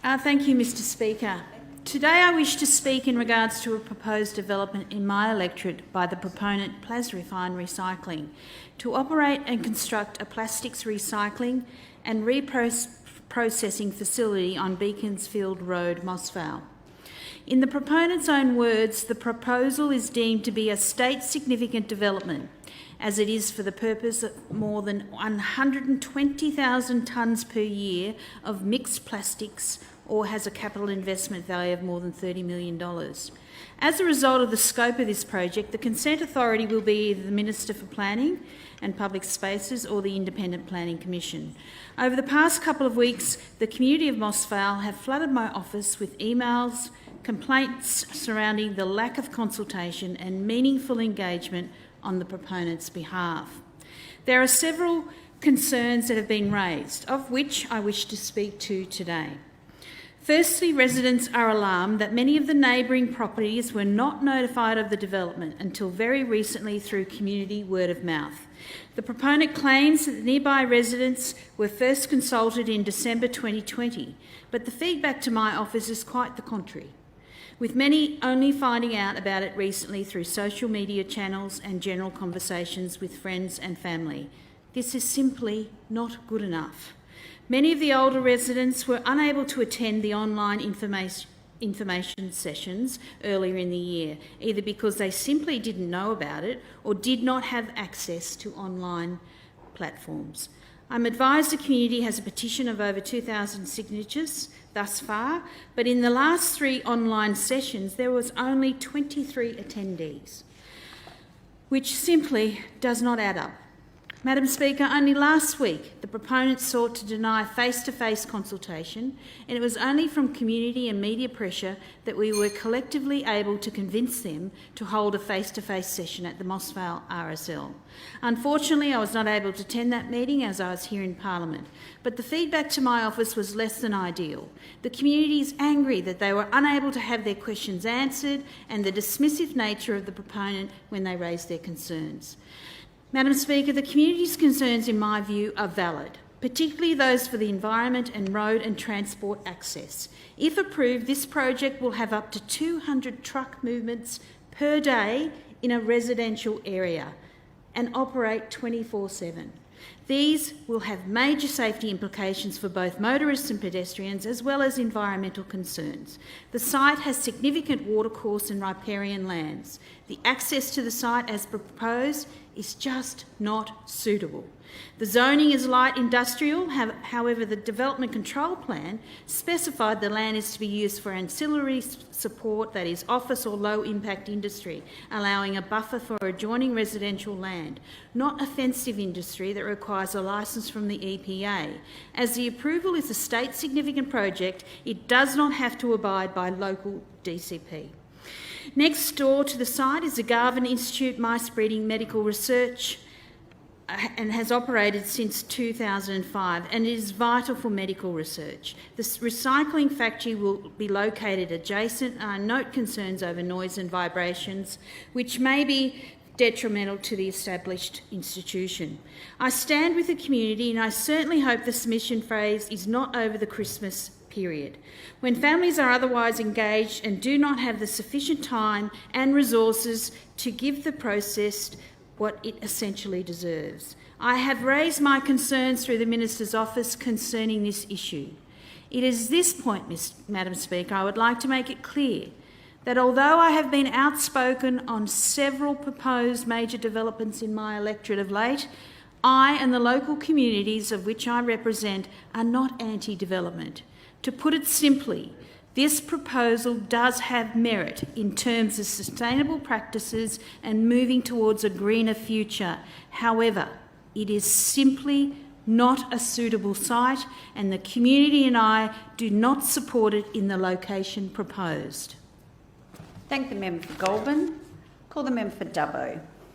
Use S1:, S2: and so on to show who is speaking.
S1: Thank you, Mr Speaker. Today I wish to speak in regards to a proposed development in my electorate by the proponent Plasrefine Recycling to operate and construct a plastics recycling and reprocessing facility on Beaconsfield Road, Mossvale. In the proponent's own words, the proposal is deemed to be a state-significant development, as it is for the purpose of more than 120,000 tonnes per year of mixed plastics, or has a capital investment value of more than $30 million. As a result of the scope of this project, the consent authority will be either the Minister for Planning and Public Spaces or the Independent Planning Commission. Over the past couple of weeks, the community of Mossvale have flooded my office with emails, complaints surrounding the lack of consultation and meaningful engagement on the proponent's behalf. There are several concerns that have been raised, of which I wish to speak to today. Firstly, residents are alarmed that many of the neighbouring properties were not notified of the development until very recently through community word of mouth. The proponent claims that the nearby residents were first consulted in December 2020, but the feedback to my office is quite the contrary, with many only finding out about it recently through social media channels and general conversations with friends and family. This is simply not good enough. Many of the older residents were unable to attend the online information sessions earlier in the year, either because they simply didn't know about it or did not have access to online platforms. I'm advised the community has a petition of over 2,000 signatures thus far, but in the last 3 online sessions there was only 23 attendees, which simply does not add up. Madam Speaker, only last week the proponents sought to deny face-to-face consultation, and it was only from community and media pressure that we were collectively able to convince them to hold a face-to-face session at the Mossvale RSL. Unfortunately, I was not able to attend that meeting as I was here in Parliament, but the feedback to my office was less than ideal. The community is angry that they were unable to have their questions answered and the dismissive nature of the proponent when they raised their concerns. Madam Speaker, the community's concerns, in my view, are valid, particularly those for the environment and road and transport access. If approved, this project will have up to 200 truck movements per day in a residential area and operate 24/7. These will have major safety implications for both motorists and pedestrians, as well as environmental concerns. The site has significant watercourse and riparian lands. The access to the site as proposed is just not suitable. The zoning is light industrial, however the development control plan specified the land is to be used for ancillary support, that is office or low impact industry, allowing a buffer for adjoining residential land, not offensive industry that requires a licence from the EPA. As the approval is a state significant project, it does not have to abide by local DCP. Next door to the site is the Garvan Institute Mice Breeding Medical Research and has operated since 2005, and it is vital for medical research. This recycling factory will be located adjacent. Note concerns over noise and vibrations, which may be detrimental to the established institution. I stand with the community, and I certainly hope the submission phase is not over the Christmas period, when families are otherwise engaged and do not have the sufficient time and resources to give the process what it essentially deserves. I have raised my concerns through the Minister's office concerning this issue. It is this point, Madam Speaker, I would like to make it clear that although I have been outspoken on several proposed major developments in my electorate of late, I and the local communities of which I represent are not anti-development. To put it simply, this proposal does have merit in terms of sustainable practices and moving towards a greener future. However, it is simply not a suitable site, and the community and I do not support it in the location proposed.
S2: Thank the member for Goulburn. Call the member for Dubbo.